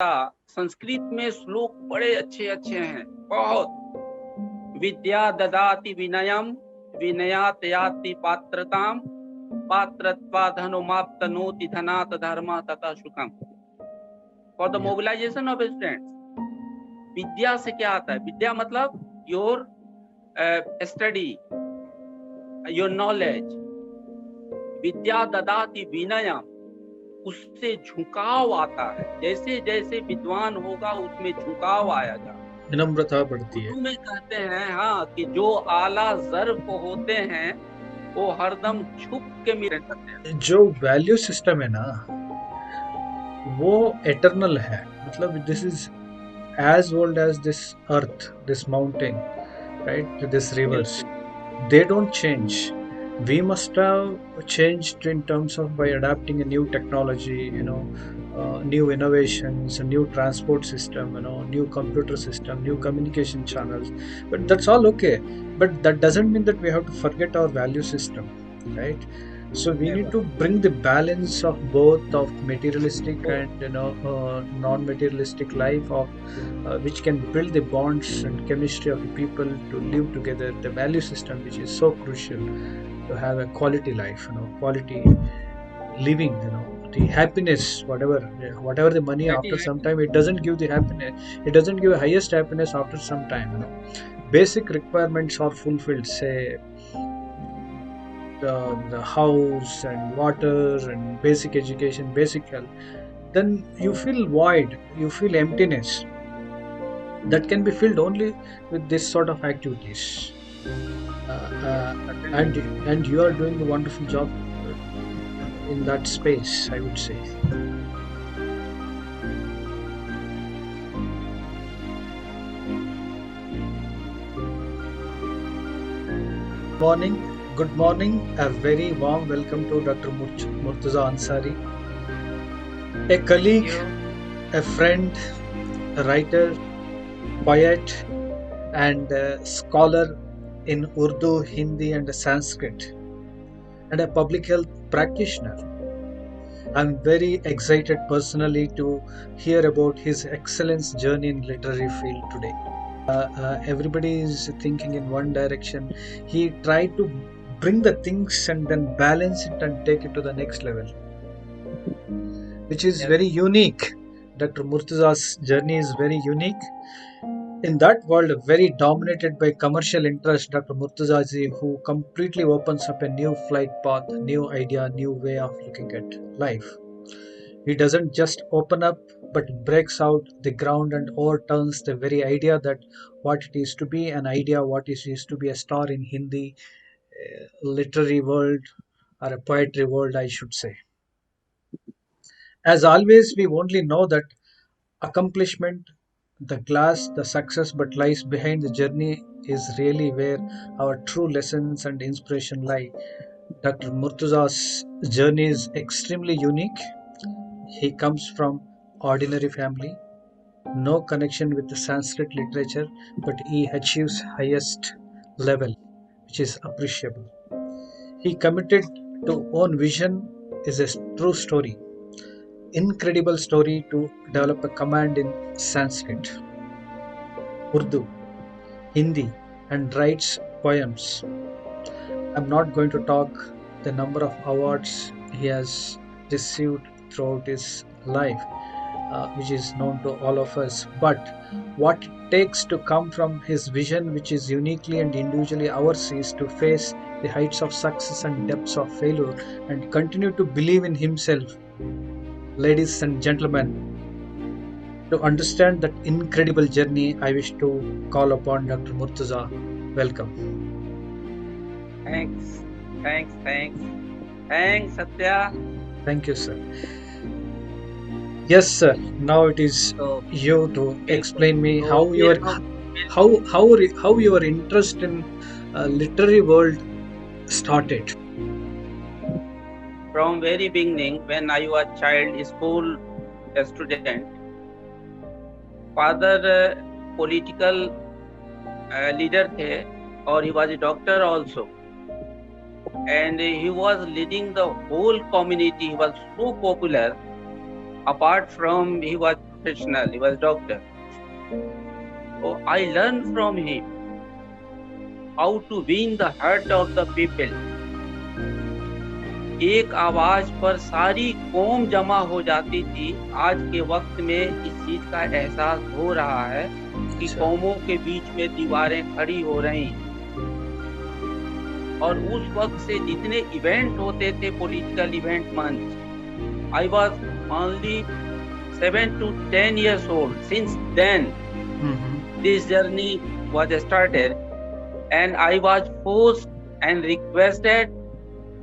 संस्कृत में श्लोक बड़े अच्छे अच्छे हैं बहुत। विद्या ददाति विनयम विनयात याति पात्रताम पात्रत्वा धनुमाप्तनोति धनात् धर्म तथा सुखम। For the mobilization of students, विद्या से क्या आता है? विद्या मतलब योर स्टडी, योर नॉलेज। विद्या ददाति विनयम, उससे झुकाव आता है। जैसे जैसे विद्वान होगा उसमें झुकाव आएगा, विनम्रता बढ़ती है। में कहते हैं हाँ कि जो आला ज़र्फ होते हैं वो हरदम झुक के मिल सकते हैं। जो वैल्यू सिस्टम है ना वो एटर्नल है, मतलब this is as old as this earth, this mountain, right, this rivers. They don't change. We must have changed in terms of by adapting a new technology, new innovations, a new transport system, new computer system, new communication channels. But that's all okay. But that doesn't mean that we have to forget our value system, right? So we need to bring the balance of both of materialistic and non-materialistic life of which can build the bonds and chemistry of the people to live together. The value system, which is so crucial to have a quality life, quality living, the happiness, whatever the money, after some time it doesn't give the happiness. It doesn't give highest happiness after some time. Basic requirements are fulfilled, say the house and water and basic education, basic health, then you feel void, you feel emptiness. That can be filled only with this sort of activities. And you are doing a wonderful job in that space, I would say. Good morning, a very warm welcome to Dr. Murtaza Ansari, a colleague, a friend, a writer, poet, and a scholar in Urdu, Hindi, and Sanskrit, and a public health practitioner. I'm very excited personally to hear about his excellence journey in literary field today. Everybody is thinking in one direction. He tried to bring the things and then balance it and take it to the next level, which is very unique. Dr. Murtaza's journey is very unique. In that world, very dominated by commercial interest, Dr. Murtazaji, who completely opens up a new flight path, new idea, new way of looking at life. He doesn't just open up, but breaks out the ground and overturns the very idea that what it is to be an idea, what it is to be a star in Hindi literary world or a poetry world, I should say. As always, we only know that accomplishment, the glass, the success, but lies behind the journey is really where our true lessons and inspiration lie. Dr. Murtaza's journey is extremely unique. He comes from ordinary family, no connection with the Sanskrit literature, but he achieves highest level, which is appreciable. He committed to own vision is a true story. Incredible story to develop a command in Sanskrit, Urdu, Hindi, and writes poems. I'm not going to talk the number of awards he has received throughout his life, which is known to all of us. But what it takes to come from his vision, which is uniquely and individually ours, is to face the heights of success and depths of failure and continue to believe in himself. Ladies and gentlemen, to understand that incredible journey, I wish to call upon Dr. Murtaza. Welcome. Thanks, Satya. Thank you, sir. Yes, sir. Now it is you to explain me how your interest in literary world started. From very beginning, when I was child, school student, father political leader थे और he was a doctor also, and he was leading the whole community. He was so popular. Apart from he was professional. He was doctor. So I learned from him how to win the heart of the people. एक आवाज पर सारी कौम जमा हो जाती थी। आज के वक्त में इस चीज का एहसास हो रहा है कि अच्छा। कौमों के बीच में दीवारें खड़ी हो रही हैं। और उस वक्त से जितने इवेंट होते थे, पॉलिटिकल इवेंट मंच, I was only 7 to 10 years old. Since then, this journey was started, and I was forced and requested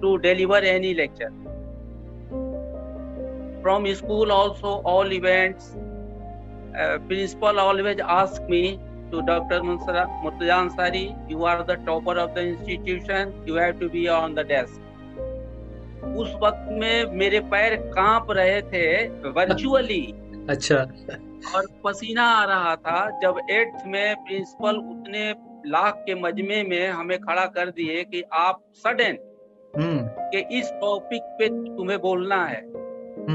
to deliver any lecture. From school also, all events, principal always asked me to Dr. Murtaza Ansari, you are the topper of the institution, you have to be on the desk. उस वक्त में मेरे पैर कांप रहे थे virtually. अच्छा। और पसीना आ रहा था जब 8th में प्रिंसिपल उतने लाख के मजमे में हमें खड़ा कर दिए कि आप सडन कि इस टॉपिक पे तुम्हें बोलना है।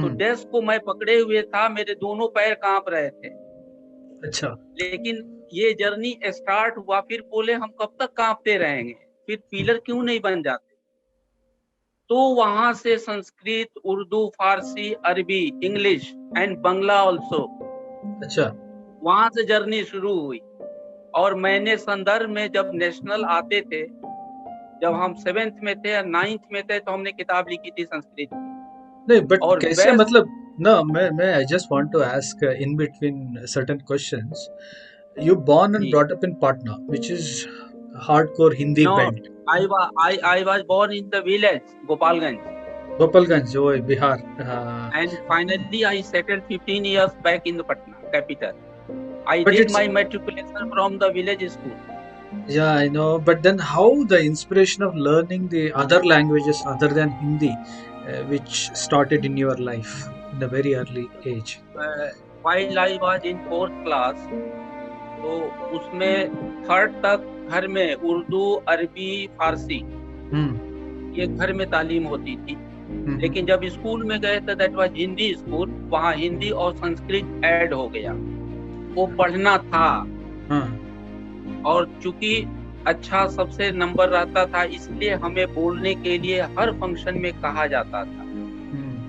तो डेस्क को मैं पकड़े हुए था, मेरे दोनों पैर कांप रहे थे। अच्छा। लेकिन ये जर्नी स्टार्ट हुआ, फिर बोले हम कब तक कांपते रहेंगे, फिर पिलर क्यों नहीं बन जाते। तो वहां से संस्कृत, उर्दू, फारसी, अरबी, इंग्लिश एंड बंगला ऑल्सो, अच्छा, वहां से जर्नी शुरू हुई। और मैंने संदर्भ में जब नेशनल आते थे, जब हम 7th में थे या 9th में थे, तो हमने किताब लिखी थी संस्कृत की। नहीं बट और कैसे, मतलब ना, मैं I just want to ask in between certain questions, you born and brought up in Patna, which is hardcore Hindi No, belt. I was born in the village Gopalganj. Gopalganj, oh, Bihar. And finally I settled 15 years back in the Patna capital. I But did it's- my matriculation from the village school. Yeah, I know. But then, how the inspiration of learning the other languages other than Hindi, which started in your life in a very early age? While I was in 4th class, तो उसमें 3rd तक घर में उर्दू, अरबी, फारसी ये घर में तालीम होती थी। लेकिन जब स्कूल में गए तो दैट वाज हिंदी स्कूल, वहाँ हिंदी और संस्कृत ऐड हो गया, वो पढ़ना था। और चूंकि अच्छा सबसे नंबर रहता था, इसलिए हमें बोलने के लिए हर फंक्शन में कहा जाता था।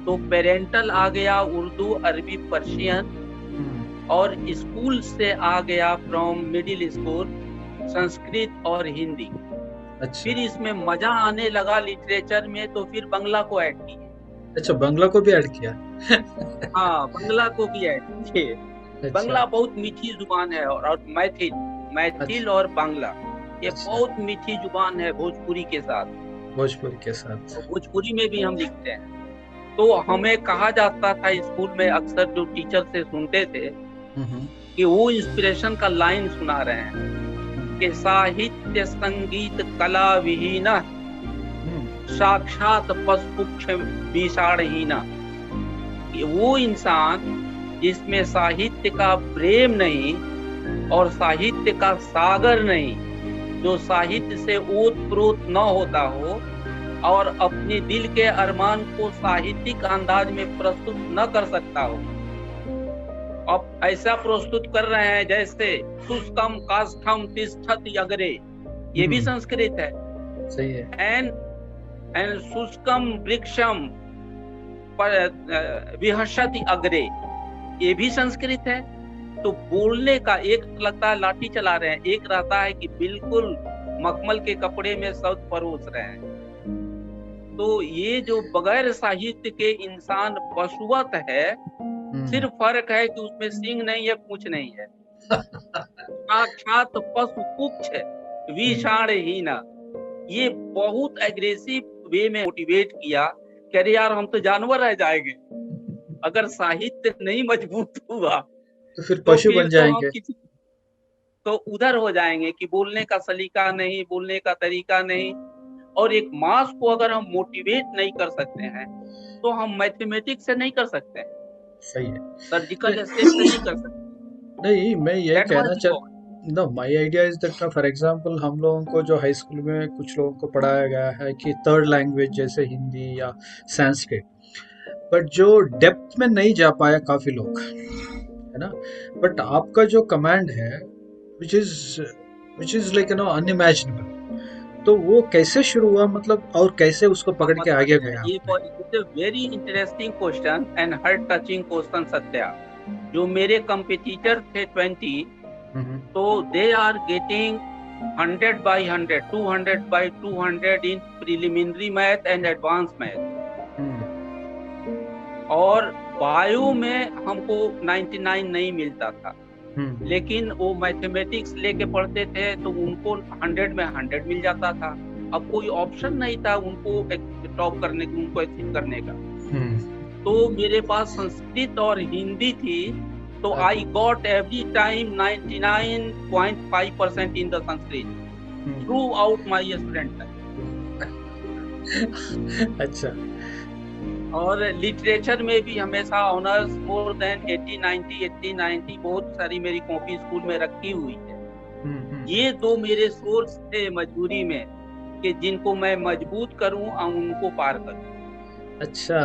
तो पेरेंटल आ गया उर्दू, अरबी, पर्शियन, और स्कूल से आ गया फ्रॉम मिडिल स्कूल संस्कृत और हिंदी। अच्छा। फिर इसमें मजा आने लगा लिटरेचर में, तो फिर बंगला को ऐड किया। अच्छा, बंगला को भी ऐड किया? हाँ, बंगला को भी ऐड किए। अच्छा। बंगला बहुत मीठी जुबान है, और मैथिल अच्छा। और बांग्ला ये अच्छा। बहुत मीठी जुबान है भोजपुरी के साथ। तो भोजपुरी में भी हम लिखते हैं। तो हमें कहा जाता था स्कूल में, अक्सर जो टीचर से सुनते थे कि वो इंस्पिरेशन का लाइन सुना रहे हैं कि साहित्य संगीत कला विहीना साक्षात पशुपक्ष विषाणहीना। वो इंसान जिसमें साहित्य का प्रेम नहीं और साहित्य का सागर नहीं, जो साहित्य से ओत-प्रोत न होता हो और अपने दिल के अरमान को साहित्यिक अंदाज में प्रस्तुत न कर सकता हो। अब ऐसा प्रस्तुत कर रहे हैं जैसे शुष्कम काष्ठम तिष्ठति अग्रे, ये भी संस्कृत है। सही है। एंड शुष्कम वृक्षम विहसति अग्रे, ये भी संस्कृत है। तो बोलने का एक लगता है लाठी चला रहे हैं, एक रहता है कि बिल्कुल मखमल के कपड़े में शब्द परोस रहे हैं। तो ये जो बगैर साहित्य के इंसान पशुवत है, सिर्फ फर्क है कि उसमें सींग नहीं है, पूंछ नहीं है। साक्षात पशु कुक्ष विषाणहीना, ये बहुत एग्रेसिव वे में मोटिवेट किया कि अरे यार हम तो जानवर रह जाएंगे अगर साहित्य नहीं मजबूत हुआ, तो फिर पशु बन जाएंगे। तो उधर हो जाएंगे कि बोलने का सलीका नहीं, बोलने का तरीका नहीं। और एक मास को अगर हम मोटिवेट नहीं कर सकते हैं, तो हम मैथमेटिक्स से नहीं कर सकते हैं। सही है। सर्जिकल स्टेप से नहीं कर सकते। नहीं, मैं ये कहना चाहता, no, my idea is that, for example हम लोगों को जो हाई स्कूल में कुछ लोगों को पढ़ाया गया है कि थर्ड लैंग्वेज जैसे हिंदी या संस्कृत, बट जो डेप्थ में नहीं जा पाया काफी लोग, है ना? बट आपका जो कमांड है, which is which is like unimaginable, तो वो कैसे शुरू हुआ, मतलब, और कैसे उसको हम पकड़ के आगे बताते गए हैं, ये आपने? It's a very interesting question and heart touching question Satya. जो मेरे कंपटीटर थे 20, हम्म। तो they are getting 100 by 100, 200 by 200 in preliminary math and advanced math। हम्म। और बायो में हमको 99 नहीं मिलता था, हम्म। लेकिन वो मैथमेटिक्स लेके पढ़ते थे तो उनको 100 में 100 मिल जाता था। अब कोई ऑप्शन नहीं था उनको टॉप करने का, उनको एक्सीड करने का। हम्म। तो मेरे पास संस्कृत और हिंदी थी, तो आई अच्छा। Got every time 99.5% in the Sanskrit hmm. Through out my student life. अच्छा। और लिटरेचर में भी हमेशा ऑनर्स मोर देन 80 90 बहुत सारी मेरी कॉपी स्कूल में रखी हुई है। ये दो मेरे सोर्स थे मजबूरी में कि जिनको मैं मजबूत करूं और उनको पार करूं। अच्छा,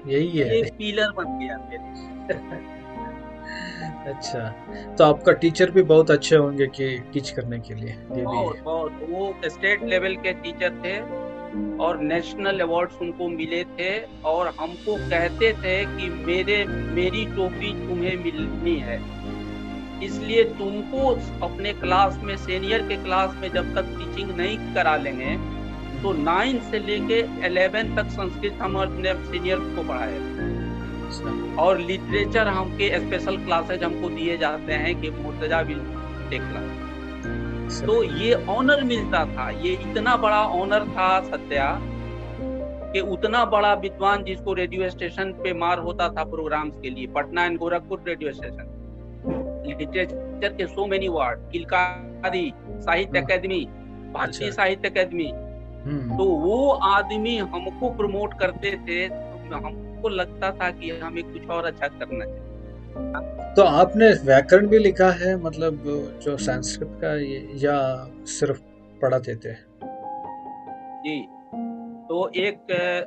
यही है। ये पिलर बन गया मेरे। अच्छा, तो आपका टीचर भी बहुत अच्छे होंगे कि टीच करने के लिए, ये भी बहुत है। बहुत वो स्टेट लेवल के टीचर थे और नेशनल अवार्ड्स उनको मिले थे, और हमको कहते थे कि मेरी टोपी तुम्हें मिलनी है, इसलिए तुमको अपने क्लास में, सीनियर के क्लास में जब तक टीचिंग नहीं करा लेंगे, तो 9 से लेके 11 तक संस्कृत हम अपने सीनियर को पढ़ाए। और लिटरेचर हमके स्पेशल क्लासेज हमको दिए जाते हैं कि मुर्तजा विल टेक क्लास। तो ये ऑनर मिलता था, ये इतना बड़ा ऑनर था सत्या कि उतना बड़ा विद्वान जिसको रेडियो स्टेशन पे मार होता था प्रोग्राम्स के लिए, Patna and Gorakhpur radio station, literature के सो मेनी अवार्ड, किलकारी, साहित्य अकेदमी, भारतीय साहित्य अकेदमी, तो वो आदमी हमको प्रमोट करते थे, तो हमको लगता था कि हमें कुछ और अच्छा करना चाहिए। तो आपने व्याकरण भी लिखा है, मतलब जो संस्कृत का, या सिर्फ पढ़ाते थे? जी, तो एक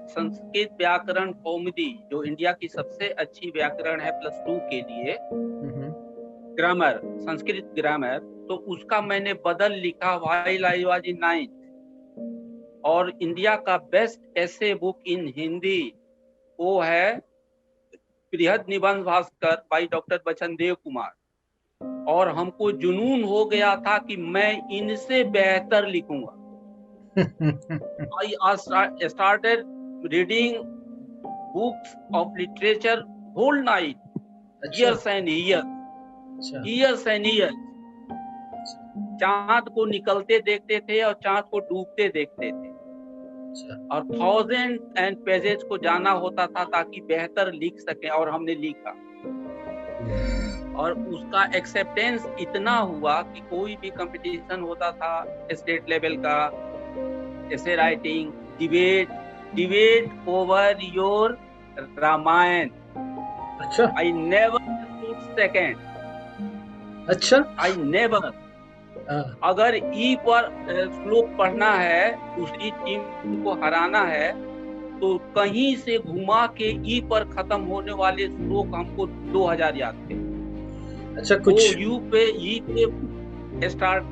संस्कृत व्याकरण कौमुदी, जो इंडिया की सबसे अच्छी व्याकरण है +2 के लिए, ग्रामर, संस्कृत ग्रामर, तो उसका मैंने बदल लिखा while I was in 9th। और इंडिया का बेस्ट ऐसे बुक इन हिंदी वो है बृहद निबंध भास्कर बाई डॉक्टर बचन देव कुमार। और हमको जुनून हो गया था कि मैं इनसे बेहतर लिखूंगा। I started reading books of literature whole night, years and years, years and years। चांद को निकलते देखते थे और चांद को डूबते देखते थे, और 1000 एंड पेजेस को जाना होता था ताकि बेहतर लिख सके, और हमने लिखा। और उसका एक्सेप्टेंस इतना हुआ कि कोई भी कंपटीशन होता था स्टेट लेवल का, ऐसे writing, debate over your Ramayana, अच्छा, आई नेवर स्टूड सेकंड। अच्छा, आई नेवर। अगर ई पर श्लोक पढ़ना है, दूसरी टीम को हराना है, तो कहीं से घुमा के ई पर खत्म होने वाले श्लोक हमको 2000 याद थे। अच्छा, कुछ यू पे ई पे स्टार्ट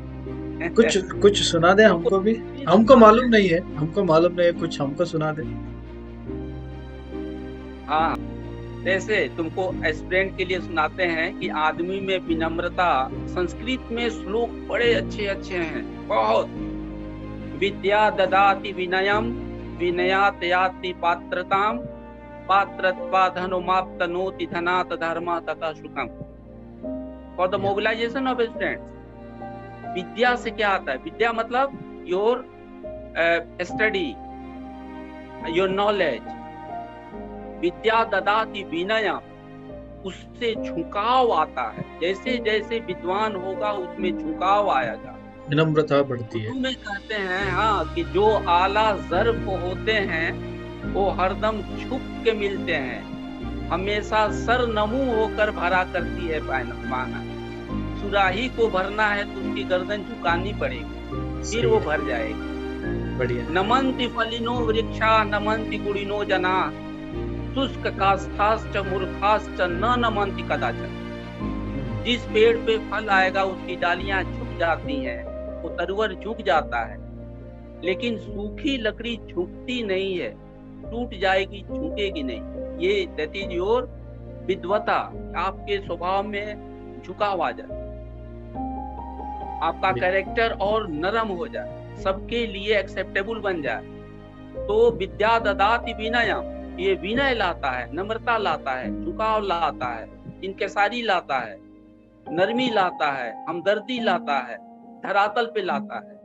कुछ सुना दे हमको भी। हमको मालूम नहीं है, कुछ हमको सुना दे। हाँ, जैसे तुमको एस्पिरेंट के लिए सुनाते हैं कि आदमी में विनम्रता। संस्कृत में श्लोक बड़े अच्छे अच्छे हैं, बहुत। विद्या ददाति विनयम, विनयात याति पात्रताम, पात्रत्वाधनुमाप्तनोति धनात् धर्मात् सुखम। For the mobilization of students, विद्या से क्या आता है? विद्या मतलब योर स्टडी, योर नॉलेज। विद्या ददाति विनयम, उससे झुकाव आता है। जैसे जैसे विद्वान होगा उसमें झुकाव आएगा, विनम्रता बढ़ती है। में कहते हैं हाँ कि जो आला ज़र्फ होते हैं वो हरदम झुक के मिलते हैं, हमेशा सर नमू होकर भरा करती है पाना। सुराही को भरना है तो उसकी गर्दन झुकानी पड़ेगी, फिर वो भर जाएगी। बढ़िया। नमन्ति फलिनो वृक्षा, नमन्ति गुणिनो जना, शुष्क काष्ठाश्च मूर्खाश्च न नमन्ति कदाचन। जिस पेड़ पे फल आएगा उसकी डालियां झुक जाती हैं, वो तरुवर झुक जाता है, लेकिन सूखी लकड़ी झुकती नहीं है, टूट जाएगी, झुकेगी नहीं। ये दैट इज योर विद्वता, आपके स्वभाव में झुकाव आ जाए, आपका कैरेक्टर और नरम हो जाए, सबके लिए एक्सेप्टेबल बन जाए। तो विद्या ददाति विनयम, ये विनय लाता है, नम्रता लाता है, झुकाव लाता है, इनकिसारी लाता है, नरमी लाता है, हमदर्दी लाता है, धरातल पे लाता है।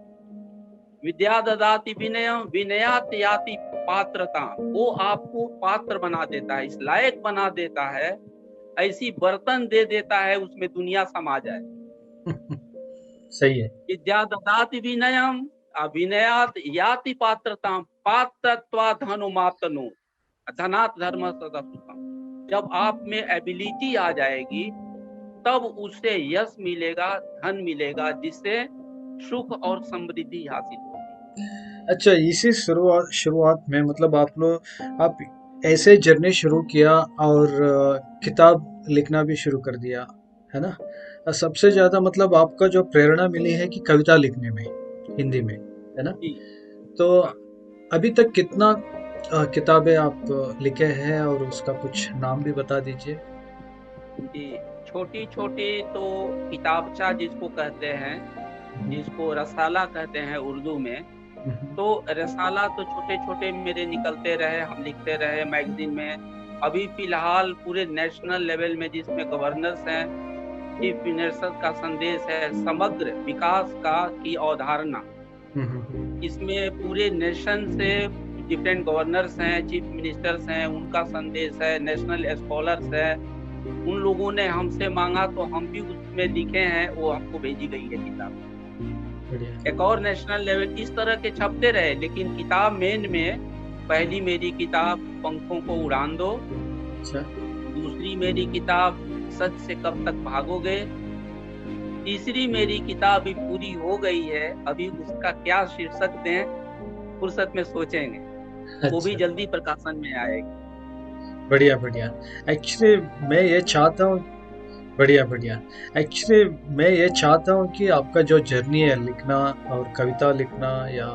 विद्या ददाति विनयम विनयात याति पात्रता, वो आपको पात्र बना देता है, इस लायक बना देता है, ऐसी बर्तन दे देता है उसमें दुनिया समा जाए। सही है। विद्या ददाति विनयम विनयात याति पात्रता पात्रत्वात् धनुमाप्तनु धनात् धर्म सदा सुखम। जब आप में एबिलिटी आ जाएगी तब उससे यश मिलेगा, धन मिलेगा, जिससे सुख और समृद्धि हासिल होगी। अच्छा, इसी शुरुआत में मतलब आप ऐसे जर्नी शुरू किया और किताब लिखना भी शुरू कर दिया, है ना? सबसे ज्यादा मतलब आपका जो प्रेरणा मिली है कि कविता लिखने में, हिंदी में, है ना? जी। तो अभी तक कितना किताबें आप लिखे हैं और उसका कुछ नाम भी बता दीजिए। जी, छोटी छोटी तो किताबचा जिसको कहते हैं, जिसको रसाला कहते हैं उर्दू में, तो रसाला तो छोटे छोटे मेरे निकलते रहे, हम लिखते रहे मैगजीन में। अभी फिलहाल पूरे नेशनल लेवल में जिसमें गवर्नर्स हैं, चीफ मिनिस्टर का संदेश है समग्र विकास का की अवधारणा, इसमें पूरे नेशन से डिफरेंट गवर्नर्स हैं, चीफ मिनिस्टर्स हैं, उनका संदेश है, नेशनल स्कॉलर्स है, उन लोगों ने हमसे मांगा तो हम भी उसमें लिखे हैं, वो हमको भेजी गई है किताब। एक और नेशनल लेवल इस तरह के छपते रहे, लेकिन किताब मेन में पहली मेरी किताब पंखों को उड़ान दो, दूसरी मेरी किताब सच से कब तक भागोगे, तीसरी मेरी किताब भी पूरी हो गई है, अभी उसका क्या शीर्षक दें फुर्सत में सोचेंगे। अच्छा। वो भी जल्दी प्रकाशन में आएगी। बढ़िया बढ़िया। एक्चुअली मैं ये चाहता हूँ, बढ़िया। एक्चुअली मैं ये चाहता हूँ कि आपका जो जर्नी है लिखना और कविता लिखना या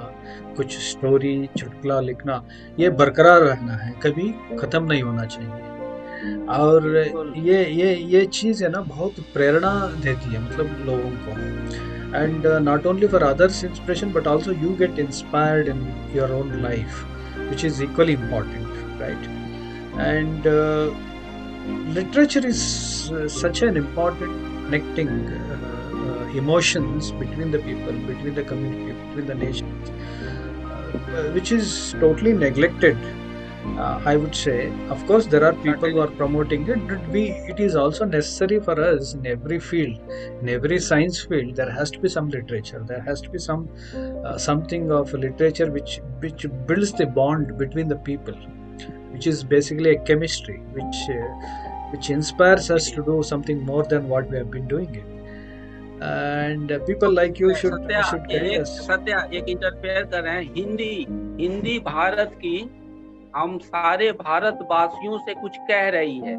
कुछ स्टोरी चुटकुला लिखना, ये बरकरार रहना है, कभी खत्म नहीं होना चाहिए। और ये चीज़ है ना, बहुत प्रेरणा देती है मतलब लोगों को। And not only for others inspiration but also you get inspired in your own life, which is equally important, right? And literature is such an important connecting emotions between the people, between the community, between the nations, which is totally neglected. I would say, of course, there are people who are promoting it, but it is also necessary for us in every field, in every science field. There has to be some literature. There has to be some something of literature which builds the bond between the people, which is basically a chemistry, which inspires us to do something more than what we have been doing it. And people like you should carry us. Satya एक interfere कर रहे हैं। हिंदी भारत की हम सारे भारतवासियों से कुछ कह रही है।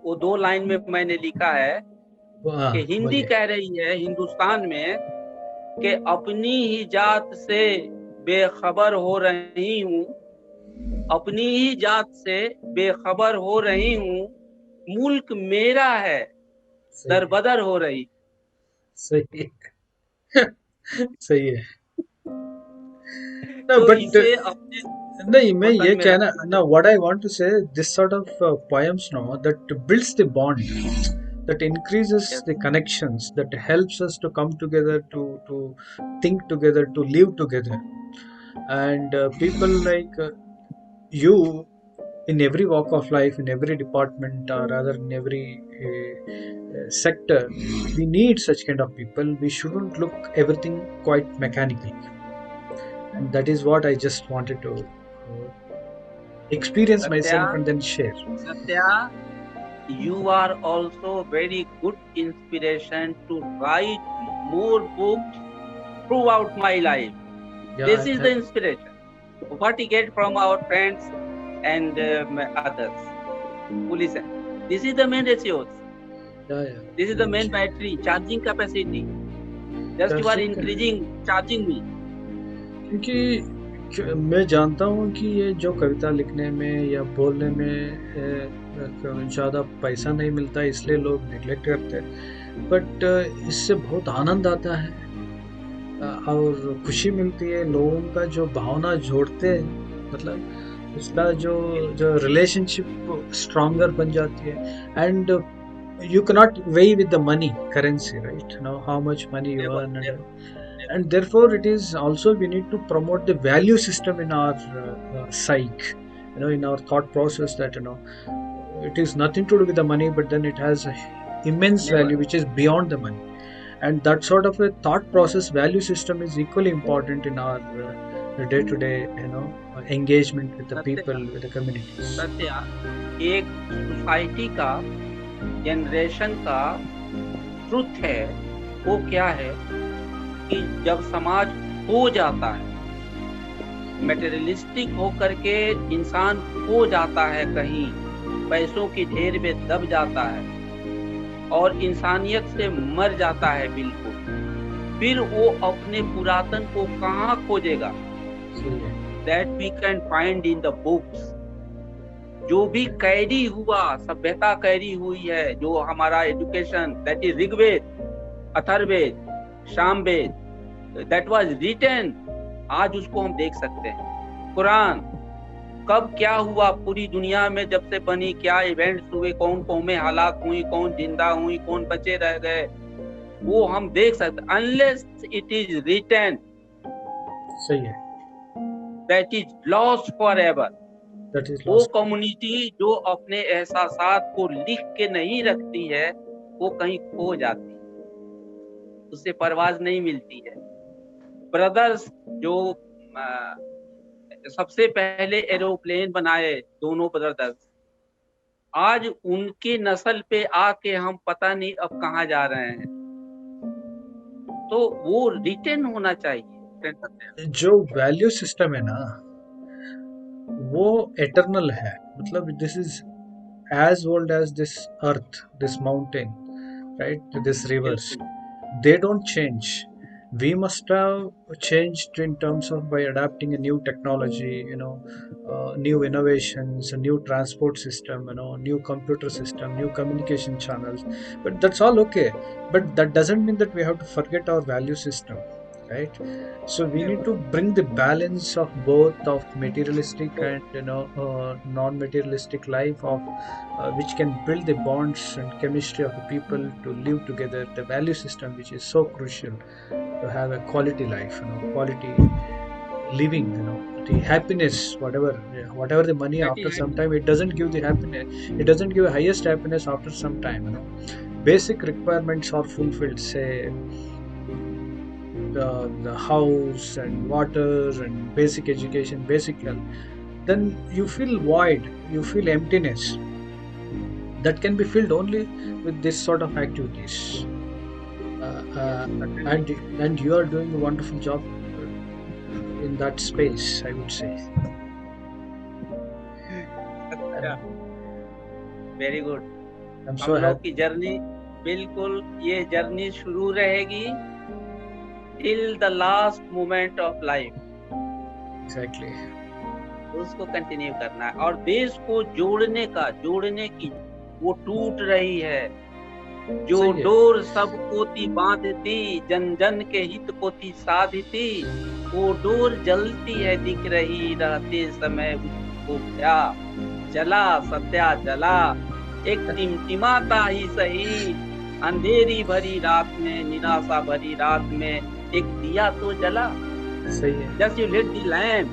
वो 2 लाइन में मैंने लिखा है कि हिंदी कह रही है हिंदुस्तान में कि अपनी ही जात से बेखबर हो रही हूँ, अपनी ही जात से बेखबर हो रही हूँ, मुल्क मेरा है, दरबदर हो रही। सही है। No, तो but इसे अपने नहीं, मैं ये कहना ना, what I want to say, this sort of poems, no, that builds the bond, that increases the connections, that helps us to come together, to think together, to live together. And people like you, in every walk of life, in every department, or rather in every sector, we need such kind of people. We shouldn't look everything quite mechanically. And that is what I just wanted to experience myself and then share. Satya, you are also very good inspiration to write more books throughout my life. Yeah, this is the inspiration. What we get from our friends and others who listen. This is the main ratios. Yeah. This is the main battery charging capacity. Just you are Charging का increasing charging me. क्योंकि मैं जानता हूँ कि ये जो कविता लिखने में या बोलने में ज़्यादा पैसा नहीं मिलता, इसलिए लोग नेग्लेक्ट करते हैं, बट इससे बहुत आनंद आता है और खुशी मिलती है। लोगों का जो भावना जोड़ते हैं, मतलब उसका जो जो रिलेशनशिप स्ट्रॉन्गर बन जाती है। And you cannot weigh with the money currency, right? Now how much money you Never, earn, never. and therefore it is also we need to promote the value system in our psyche, in our thought process, that it is nothing to do with the money, but then it has a immense Never. value which is beyond the money. And that sort of a thought process value system is equally important in our day to day engagement with the people, with the communities. सत्य, एक society का, generation का truth है, वो क्या है कि जब समाज खो जाता है, मटेरियलिस्टिक होकर के इंसान खो जाता है, कहीं पैसों की ढेर में दब जाता है और इंसानियत से मर जाता है बिल्कुल, फिर वो अपने पुरातन को कहाँ खोजेगा? That we can find in the books. जो भी कैरी हुआ, सभ्यता कैरी हुई है, जो हमारा education, that is Rigveda, Atharvaveda, Samaveda, that was written, आज उसको हम देख सकते हैं। कुरान, कब क्या हुआ पूरी दुनिया में, जब से बनी, क्या इवेंट्स हुए, कौन कौमें हलाक हुई, कौन जिंदा हुई, कौन बचे रह गए, वो हम देख सकते। अनलेस इट इज रिटन, सही है, that is lost for ever. वो कम्युनिटी जो अपने एहसासात को लिख के नहीं रखती है, वो कहीं खो जाती है, उससे परवाज नहीं मिलती है। ब्रदर्स जो सबसे पहले एरोप्लेन बनाए, दोनों ब्रदर्स, आज उनकी नस्ल पे आके हम पता नहीं अब कहाँ जा रहे हैं। तो वो रिटर्न होना चाहिए। जो वैल्यू सिस्टम है ना, वो एटर्नल है, मतलब this is as old as this earth, this mountain, right? This rivers, they don't change. We must have changed in terms of by adapting a new technology, new innovations, a new transport system, new computer system, new communication channels. But that's all okay. But that doesn't mean that we have to forget our value system, right? So we need to bring the balance of both, of materialistic and non-materialistic life, of which can build the bonds and chemistry of the people to live together, the value system which is so crucial to have a quality life, quality living, the happiness, whatever the money, after some time it doesn't give the happiness, it doesn't give highest happiness after some time. Basic requirements are fulfilled, say the house and water and basic education, basic health, then you feel void, you feel emptiness that can be filled only with this sort of activities. And you are doing a wonderful job in that space, I would say. Very good. I'm हम so लोग happy. की journey, बिल्कुल ये journey शुरू रहेगी till the last moment of life, Exactly. उसको continue करना है। और देश को जोड़ने की वो टूट रही है, जो सही है। डोर सबको थी बांधती, जन जन के हित को थी साधती, वो डोर जलती है दिख रही, रहते समय उसको क्या जला, सत्या जला, एक टिमटिमाता ही सही, अंधेरी भरी रात में, निराशा भरी रात में एक दिया तो जला। सही है। Just you lit the lamp,